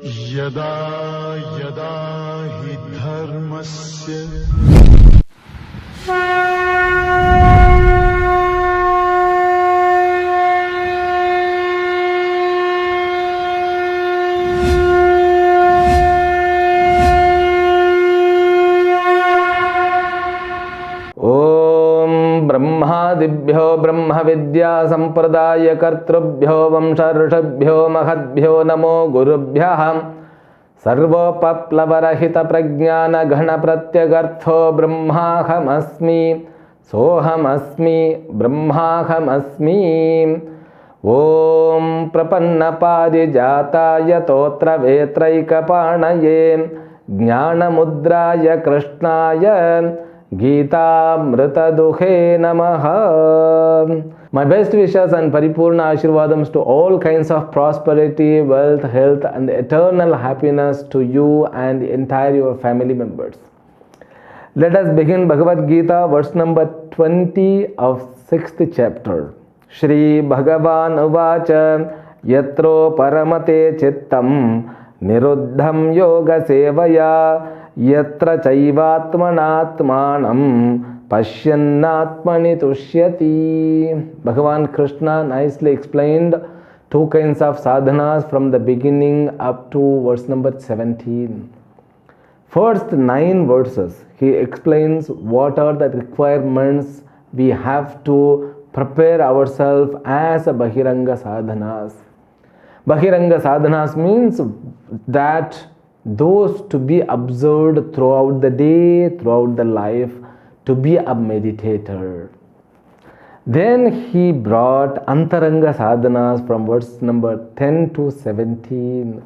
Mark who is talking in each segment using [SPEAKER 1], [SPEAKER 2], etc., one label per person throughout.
[SPEAKER 1] यदा यदा हि धर्मस्य
[SPEAKER 2] ब्रह्मादिभ्यो ब्रह्मविद्या संप्रदायकर्तृभ्यो वंशऋषभ्यो महद्भ्यो नमो गुरुभ्यः सर्वोपप्लवरहितप्रज्ञानघनप्रत्यगर्थो ब्रह्माहमस्मि सोऽहमस्मि ब्रह्माहमस्मि। ॐ प्रपन्नपारिजाताय तोत्रवेत्रैकपाणये ज्ञानमुद्राय कृष्णाय गीतामृतदुहे नमः। My best wishes and Paripurna Ashirvadams to all kinds of prosperity, wealth, health and eternal happiness to you and entire your family members. Let us begin Bhagavad Gita, verse number 20 of 6th chapter. Shri Bhagavan Uvacha Yatro Paramate Chittam Niruddham Yoga Sevaya Yatra Chaivatmanatmanam Pashyannatmani Tushyati. Bhagavan Krishna nicely explained two kinds of sadhanas from the beginning up to verse number 17. First 9 verses he explains what are the requirements we have to prepare ourselves as a Bahiranga sadhanas. Bahiranga sadhanas means that those to be observed throughout the day, throughout the life, to be a meditator. Then he brought Antaranga sadhanas from verse number 10 to 17.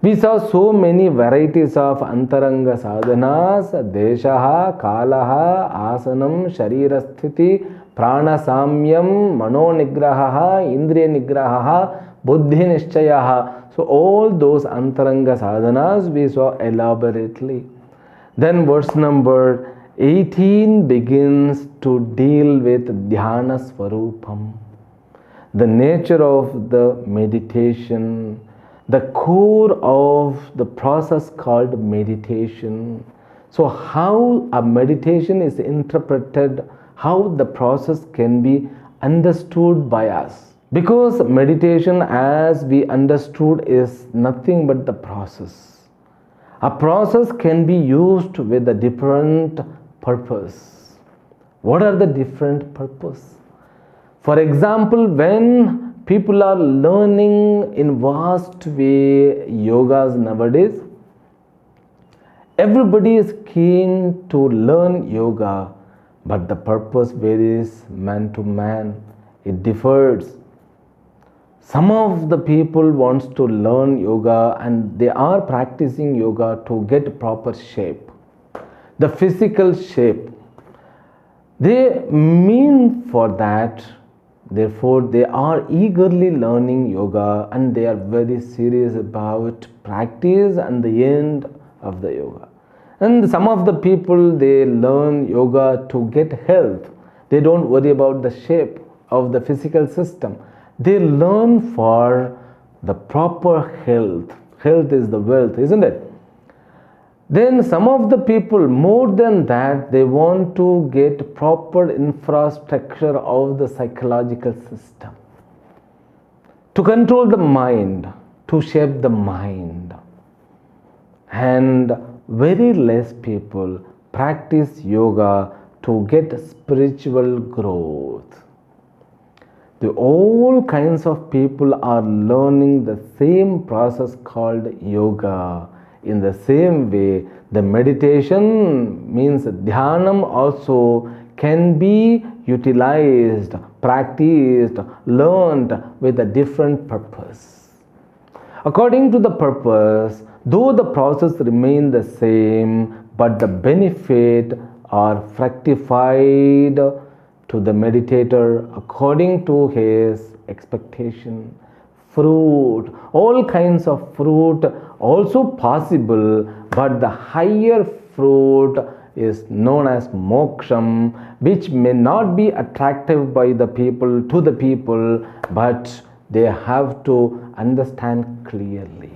[SPEAKER 2] We saw so many varieties of Antaranga sadhanas: Deshaha, Kalaha, Asanam, Sharirasthiti, Prana Samyam, Mano Nigraha, Indriya Nigraha, Buddhi Nishchayaha. So all those Antaranga sadhanas we saw elaborately. Then verse number 18 begins to deal with Dhyana Swarupam, the nature of the meditation, the core of the process called meditation. So how a meditation is interpreted, how the process can be understood by us. Because meditation, as we understood, is nothing but the process. A process can be used with a different purpose. What are the different purposes? For example, when people are learning in vast way yogas nowadays, everybody is keen to learn yoga, but the purpose varies man to man. It differs. Some of the people wants to learn yoga and they are practicing yoga to get proper shape, the physical shape. They mean for that, therefore they are eagerly learning yoga and they are very serious about practice and the end of the yoga. And some of the people, they learn yoga to get health. They don't worry about the shape of the physical system. They learn for the proper health. Health is the wealth, isn't it? Then some of the people, more than that, they want to get proper infrastructure of the psychological system, to control the mind, to shape the mind. And very less people practice yoga to get spiritual growth. All kinds of people are learning the same process called yoga. In the same way, the meditation means dhyanam also can be utilized, practiced, learned with a different purpose. According to the purpose, though the process remains the same, but the benefit are fructified to the meditator according to his expectation. Fruit, all kinds of fruit also possible, but the higher fruit is known as moksham, which may not be attractive by the people to the people, but they have to understand clearly.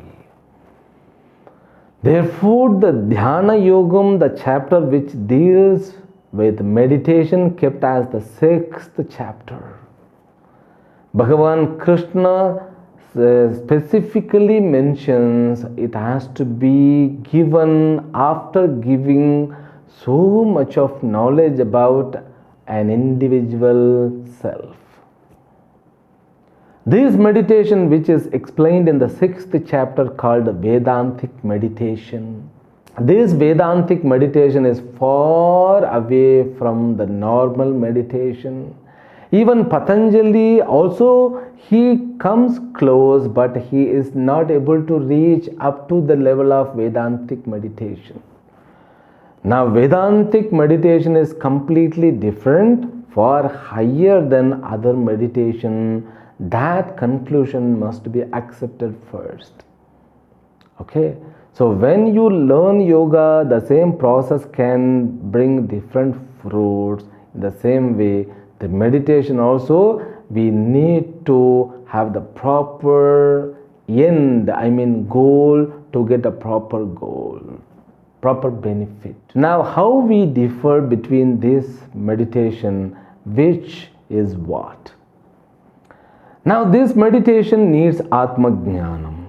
[SPEAKER 2] Therefore, the Dhyana Yogam, the chapter which deals with meditation, kept as the 6th chapter. Bhagavan Krishna specifically mentions it has to be given after giving so much of knowledge about an individual self. This meditation, which is explained in the 6th chapter called Vedantic meditation, this Vedantic meditation is far away from the normal meditation. Even Patanjali also, he comes close, but he is not able to reach up to the level of Vedantic meditation. Now, Vedantic meditation is completely different, far higher than other meditation. That conclusion must be accepted first. Okay, so when you learn yoga, the same process can bring different fruits. In the same way, the meditation also, we need to have the proper end, goal, to get a proper goal, proper benefit. Now, how we differ between this meditation, which is what? Now, this meditation needs Atma Jnanam.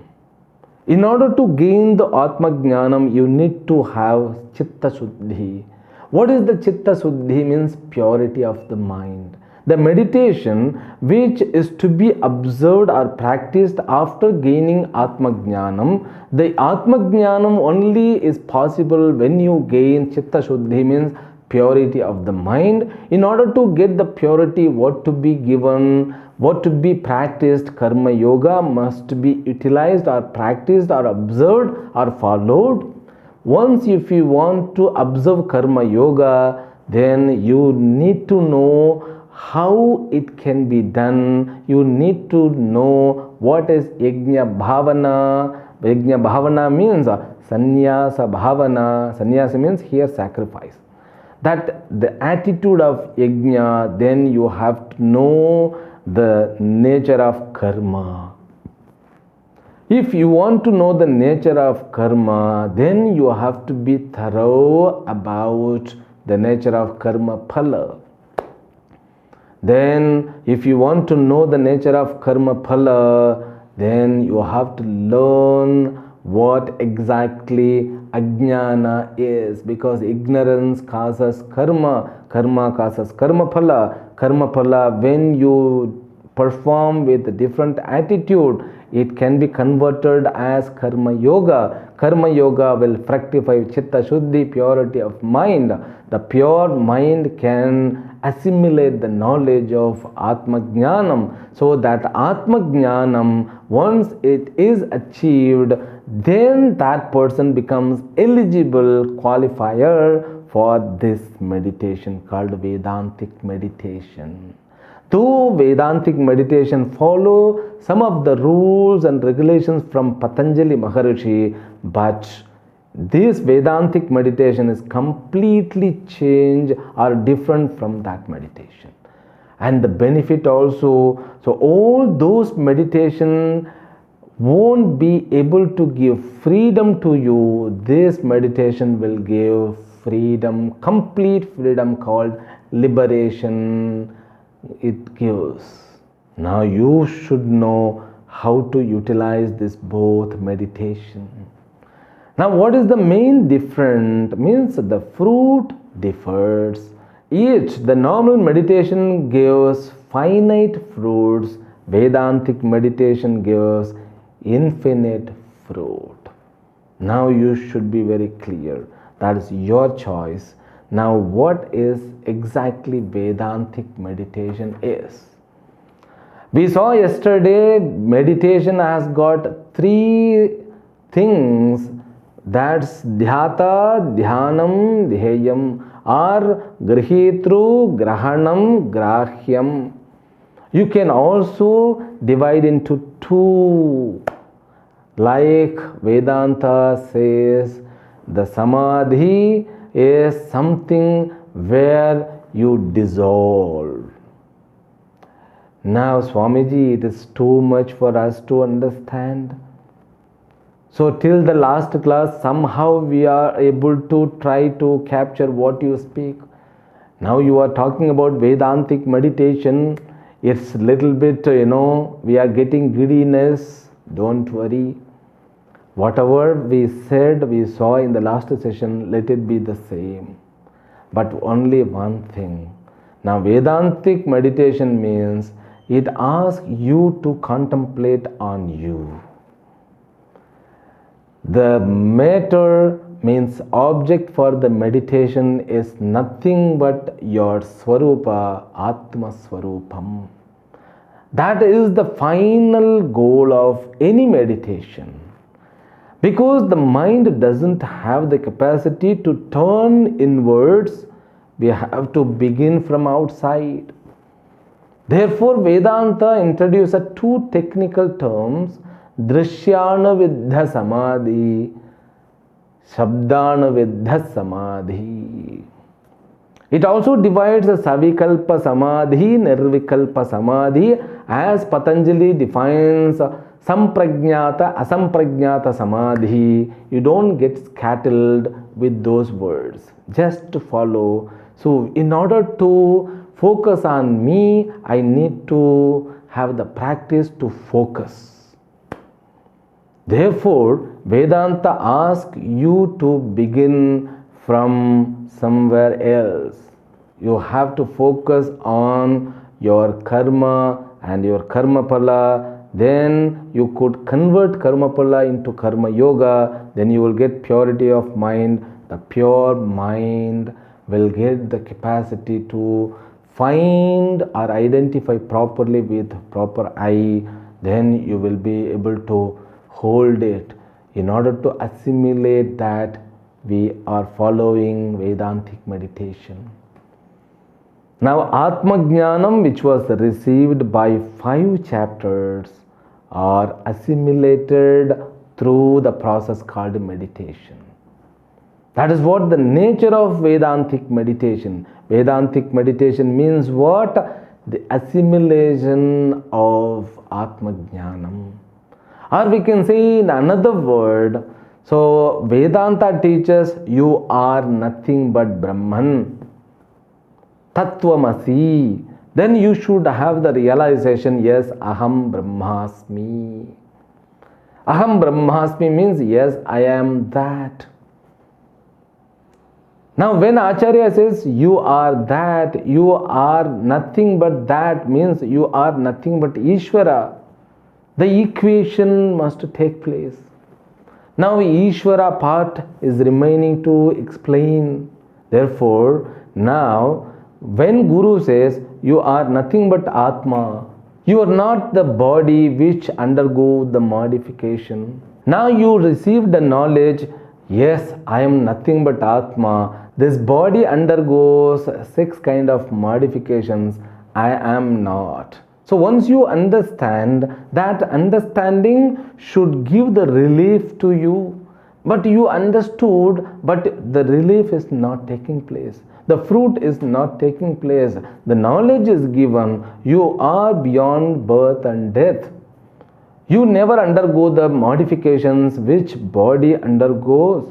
[SPEAKER 2] In order to gain the Atma Jnanam, you need to have Chitta Shuddhi. What is the Chitta Shuddhi? Means purity of the mind. The meditation which is to be observed or practiced after gaining Atma Jnanam, the Atma Jnanam only is possible when you gain Chitta Shuddhi, means purity of the mind. In order to get the purity, what to be given, what to be practiced, Karma Yoga must be utilized or practiced or observed or followed. Once if you want to observe Karma Yoga, then you need to know how it can be done. You need to know what is Yajna Bhavana. Yajna Bhavana means Sannyasa Bhavana. Sannyasa means here sacrifice. That the attitude of Yajna, then you have to know the nature of karma. If you want to know the nature of karma, then you have to be thorough about the nature of karma phala. Then, if you want to know the nature of karma phala, then you have to learn what exactly ajnana is, because ignorance causes karma, karma causes karma phala. When you perform with a different attitude, it can be converted as karma yoga. Karma yoga will fructify chitta shuddhi, purity of mind. The pure mind can assimilate the knowledge of Atma Jnanam, so that Atma Jnanam, once it is achieved, then that person becomes eligible qualifier for this meditation called Vedantic meditation. Though Vedantic meditation follow some of the rules and regulations from Patanjali Maharishi, but this Vedantic meditation is completely changed or different from that meditation. And the benefit also, so all those meditation won't be able to give freedom to you. This meditation will give freedom, complete freedom, called liberation. It gives. Now you should know how to utilize this both meditation. Now what is the main difference? Means the fruit differs. Each, the normal meditation gives finite fruits, Vedantic meditation gives infinite fruit. Now you should be very clear. That is your choice. Now what is exactly Vedantic meditation is? We saw yesterday meditation has got three things. That's dhyata, dhyanam, dhyayam, or grihitru, grahanam, grahyam. You can also divide into two. Like Vedanta says, the samadhi is something where you dissolve. Now Swamiji, it is too much for us to understand. So till the last class, somehow we are able to try to capture what you speak. Now you are talking about Vedantic meditation. It's little bit, we are getting giddiness. Don't worry. Whatever we said, we saw in the last session, let it be the same. But only one thing. Now Vedantic meditation means it asks you to contemplate on you. The matter means object for the meditation is nothing but your Swarupa, Atma Swarupam. That is the final goal of any meditation. Because the mind doesn't have the capacity to turn inwards, we have to begin from outside. Therefore, Vedanta introduces two technical terms, Drishyana Viddha Samadhi, Shabdana Viddha Samadhi. It also divides the Savikalpa Samadhi, Nirvikalpa Samadhi, as Patanjali defines Samprajnata, Asamprajnata Samadhi. You don't get scattered with those words. Just follow. So, in order to focus on me, I need to have the practice to focus. Therefore, Vedanta asks you to begin from somewhere else. You have to focus on your karma and your karma pala. Then you could convert karma pala into karma yoga. Then you will get purity of mind. The pure mind will get the capacity to find or identify properly with proper I. Then you will be able to hold it in order to assimilate that we are following Vedantic meditation. Now, Atma Jnanam, which was received by 5 chapters, are assimilated through the process called meditation. That is what the nature of Vedantic meditation. Vedantic meditation means what? The assimilation of Atma Jnanam. Or we can say in another word, so Vedanta teaches you are nothing but Brahman. Tattvamasi. Then you should have the realization, yes, Aham Brahmasmi. Aham Brahmasmi means, yes, I am that. Now when Acharya says you are that, you are nothing but that, means you are nothing but Ishvara. The equation must take place. Now Ishvara part is remaining to explain. Therefore, now when Guru says you are nothing but Atma, you are not the body which undergo the modification. Now you received the knowledge, yes, I am nothing but Atma. This body undergoes 6 kind of modifications. I am not. So once you understand, that understanding should give the relief to you. But you understood, but the relief is not taking place. The fruit is not taking place. The knowledge is given. You are beyond birth and death. You never undergo the modifications which body undergoes.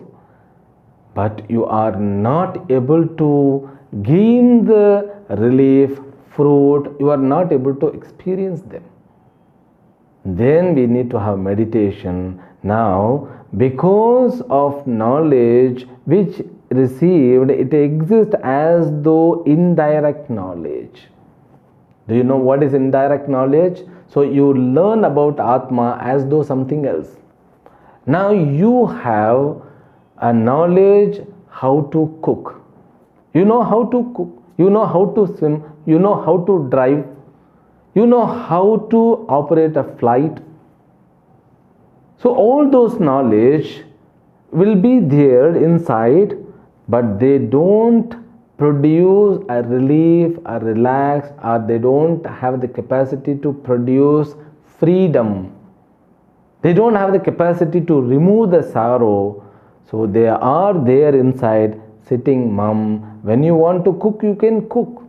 [SPEAKER 2] But you are not able to gain the relief, fruit. You are not able to experience them. Then we need to have meditation. Now, because of knowledge which received, it exists as though indirect knowledge. Do you know what is indirect knowledge? So you learn about Atma as though something else. Now you have a knowledge how to cook. You know how to cook. You know how to swim. You know how to drive. You know how to operate a flight. So all those knowledge will be there inside, but they don't produce a relief, a relax, or they don't have the capacity to produce freedom. They don't have the capacity to remove the sorrow. So they are there inside sitting mum. When you want to cook, you can cook.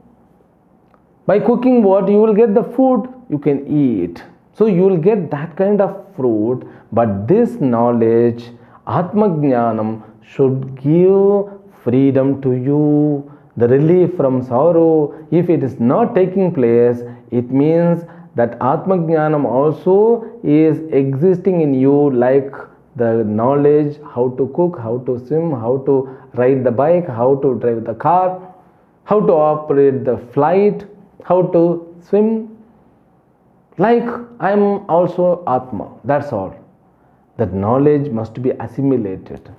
[SPEAKER 2] By cooking what? You will get the food, you can eat. So you will get that kind of fruit, but this knowledge, Atma Jnanam, should give freedom to you, the relief from sorrow. If it is not taking place, it means that Atma Jnanam also is existing in you, like the knowledge how to cook, how to swim, how to ride the bike, how to drive the car, how to operate the flight, how to swim. Like I am also Atma, that's all. That knowledge must be assimilated.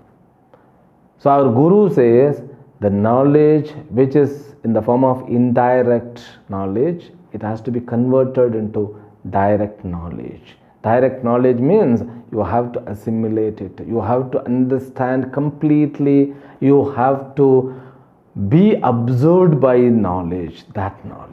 [SPEAKER 2] So our Guru says the knowledge which is in the form of indirect knowledge, it has to be converted into direct knowledge. Direct knowledge means you have to assimilate it, you have to understand completely, you have to be absorbed by knowledge, that knowledge.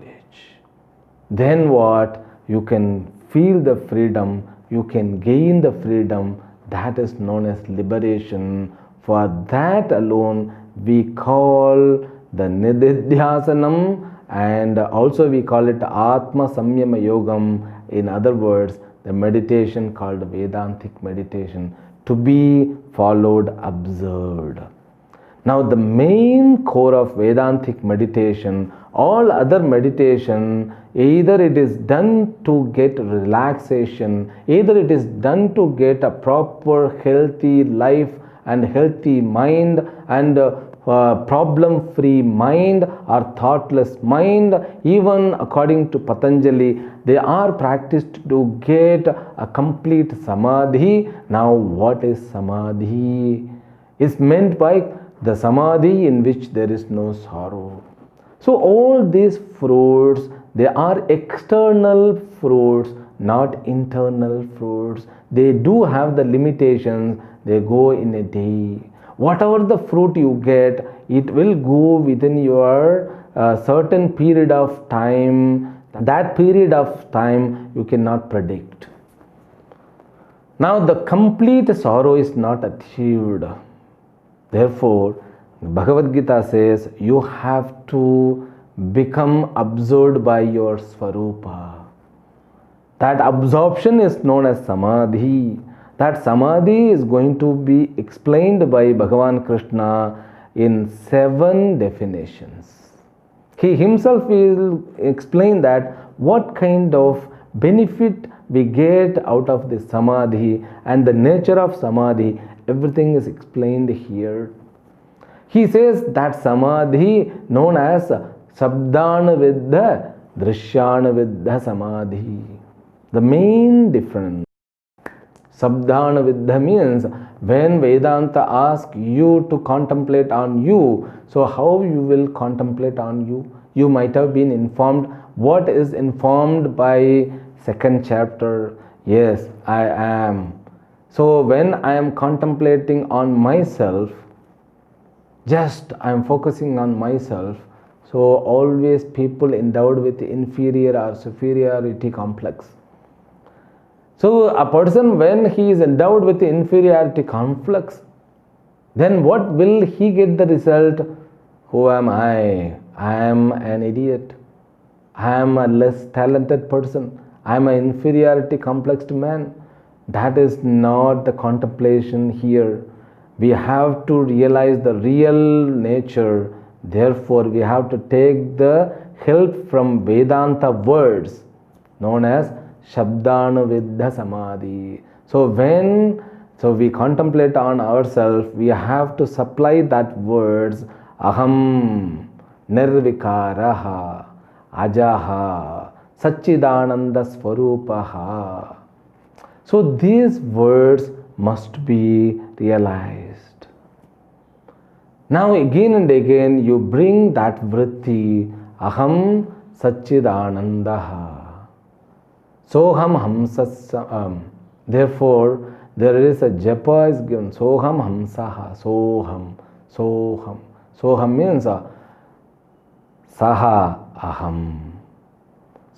[SPEAKER 2] Then what? You can feel the freedom, you can gain the freedom, that is known as liberation. For that alone we call the Nididhyasanam, and also we call it Atma Samyama Yogam. In other words, the meditation called Vedantic meditation, to be followed, observed. Now the main core of Vedantic meditation, all other meditation, either it is done to get relaxation, either it is done to get a proper healthy life and healthy mind and problem free mind or thoughtless mind. Even according to Patanjali, they are practiced to get a complete samadhi. Now what is samadhi? Is meant by the samadhi in which there is no sorrow. So all these fruits, they are external fruits, not internal fruits. They do have the limitations, they go in a day. Whatever the fruit you get, it will go within your certain period of time. That period of time you cannot predict. Now the complete sorrow is not achieved. Therefore, Bhagavad Gita says you have to become absorbed by your Swarupa. That absorption is known as Samadhi. That Samadhi is going to be explained by Bhagavan Krishna in 7 definitions. He himself will explain that what kind of benefit we get out of the Samadhi and the nature of Samadhi. Everything is explained here. He says that Samadhi known as Sabdana Viddha, Drishyana Viddha Samadhi. The main difference. Sabdana Viddha means when Vedanta asks you to contemplate on you, so how you will contemplate on you? You might have been informed. What is informed by 2nd chapter? Yes, I am. So when I am contemplating on myself, just I am focusing on myself. So always people endowed with inferior or superiority complex. So a person, when he is endowed with inferiority complex, then what will he get the result? Who am I? I am an idiot. I am a less talented person. I am an inferiority complexed man. That is not the contemplation here. We have to realize the real nature. Therefore, we have to take the help from Vedanta words known as Shabdana Viddha Samadhi. So we contemplate on ourselves, we have to supply that words Aham, Nirvikaraha, Ajaha, Satchidananda Swarupaha. So these words must be realized. Now again and again you bring that vritti, Aham Satchidanandaha. Soham Hamsasam. Therefore, there is a japa is given. Soham Hamsaha. Soham. Soham. Soham means Saha Aham.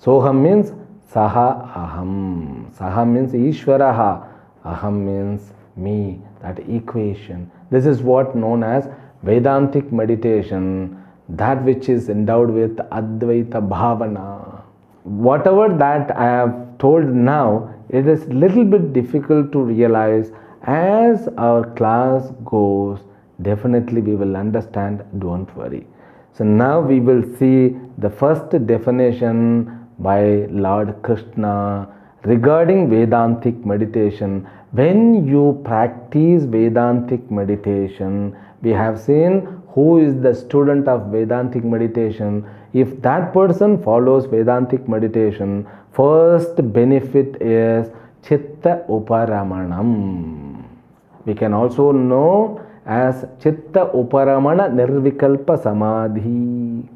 [SPEAKER 2] Soham means Saha Aham. Saha means Ishvaraha. Aham means me. That equation. This is what known as Vedantic meditation. That which is endowed with Advaita Bhavana. Whatever that I have told now, it is little bit difficult to realize. As our class goes, definitely we will understand, don't worry. So now we will see the first definition by Lord Krishna regarding Vedantic meditation. When you practice Vedantic meditation, we have seen who is the student of Vedantic meditation. If that person follows Vedantic meditation, first benefit is Chitta Uparamanam. We can also know as Chitta Uparamana Nirvikalpa Samadhi.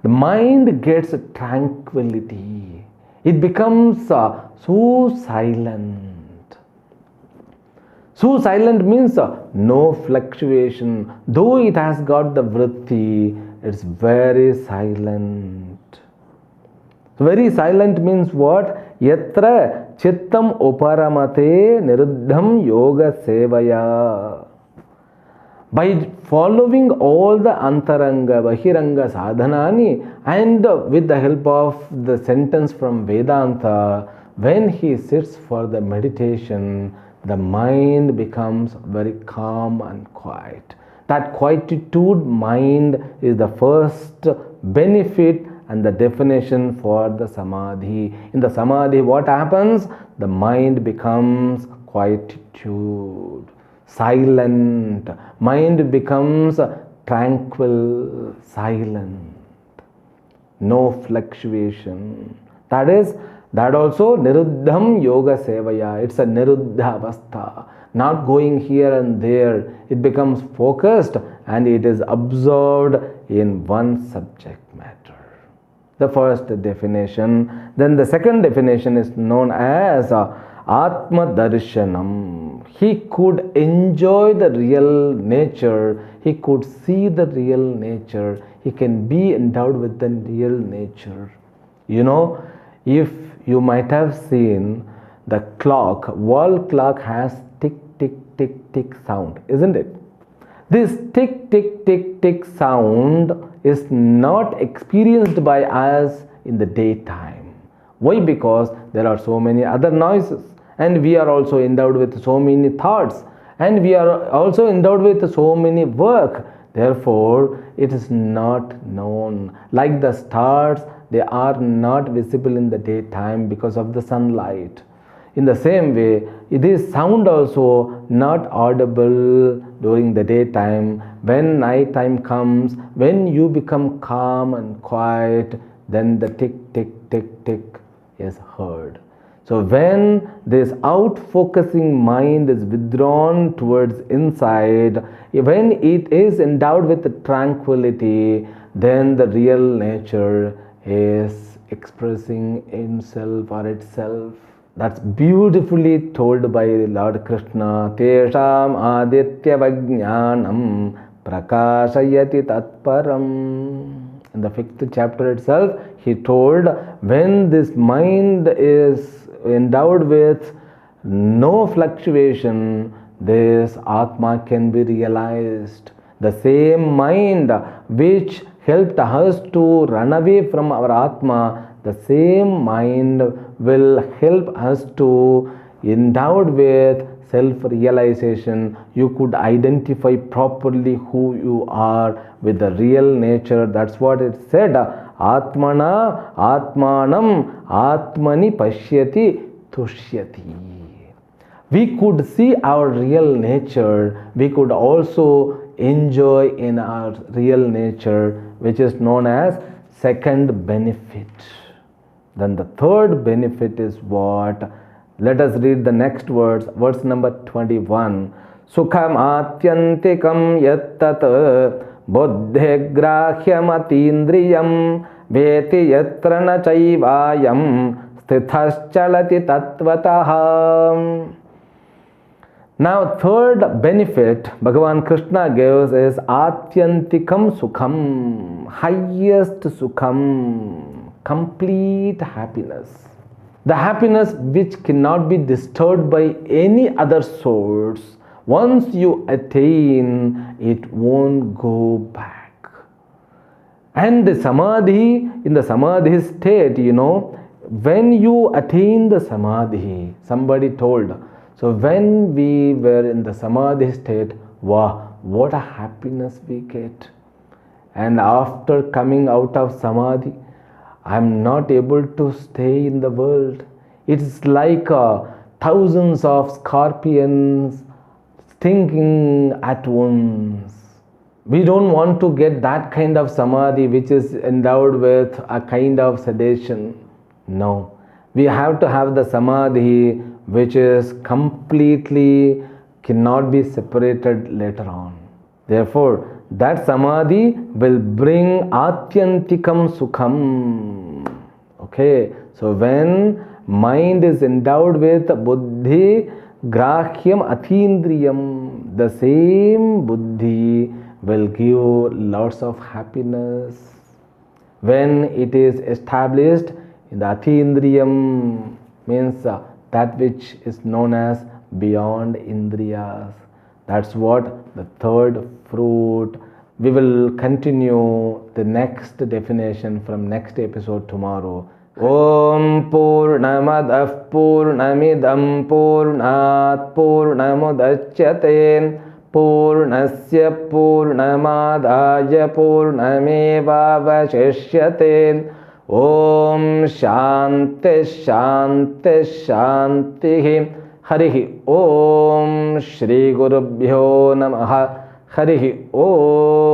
[SPEAKER 2] The mind gets tranquility. It becomes so silent. So silent means no fluctuation. Though it has got the vritti, it's very silent. Very silent means what? Yatra chittam uparamate niruddham yoga sevaya. By following all the antaranga, bahiranga sadhanani, and with the help of the sentence from Vedanta, when he sits for the meditation, the mind becomes very calm and quiet. That quietude mind is the first benefit and the definition for the samadhi. In the samadhi, what happens? The mind becomes quietude, silent. Mind becomes tranquil, silent. No fluctuation. That also Niruddham Yoga Sevaya. It's a Niruddha Avastha. Not going here and there. It becomes focused and it is absorbed in one subject matter. The first definition. Then the second definition is known as Atma Darshanam. He could enjoy the real nature. He could see the real nature. He can be endowed with the real nature. You know, if you might have seen the clock, wall clock has tick, tick, tick, tick sound, isn't it? This tick, tick, tick, tick sound is not experienced by us in the daytime. Why? Because there are so many other noises, and we are also endowed with so many thoughts, and we are also endowed with so many work. Therefore, it is not known. Like the stars, they are not visible in the daytime because of the sunlight. In the same way, it is sound also not audible during the daytime. When night time comes, when you become calm and quiet, then the tick, tick, tick, tick is heard. So when this out-focusing mind is withdrawn towards inside, when it is endowed with tranquility, then the real nature is expressing himself or itself. That's beautifully told by Lord Krishna. Tesham aditya vajnanam prakashayati tatparam. In the 5th chapter itself, he told, when this mind is endowed with no fluctuation, this Atma can be realized. The same mind which helped us to run away from our Atma, the same mind will help us to endowed with self-realization. You could identify properly who you are with the real nature. That's what it said. Atmana Atmanam Atmani Pashyati Tushyati. We could see our real nature. We could also enjoy in our real nature, which is known as second benefit. Then the third benefit is what? Let us read the next words. Verse number 21. Sukham atyantikam yattat buddhe grahyam atindriyam veti yatra na chaivayam sthitaschalati tatvatah. Now, third benefit Bhagavan Krishna gives is Atyantikam Sukham, highest Sukham, complete happiness. The happiness which cannot be disturbed by any other source. Once you attain, it won't go back. And the samadhi, in the samadhi state, when you attain the samadhi, somebody told, so when we were in the samadhi state, wow, what a happiness we get. And after coming out of samadhi, I am not able to stay in the world. It's like thousands of scorpions stinging at once. We don't want to get that kind of samadhi which is endowed with a kind of sedation. No, we have to have the samadhi which is completely cannot be separated later on. Therefore, that samadhi will bring atyantikam sukham. Okay, so when mind is endowed with buddhi grahyam atindriyam, the same buddhi will give lots of happiness. When it is established in the atindriyam, means that which is known as beyond indriyas. That's what the third fruit. We will continue the next definition from next episode tomorrow. Om Purnamadah Purnamidam Purnat Purnamudachyate Purnasya Purnamadaya Purnamevavashishyate. Om Shanti Shanti Shanti. Harihi Om Shri Gurubhyo Namaha. Harihi Om.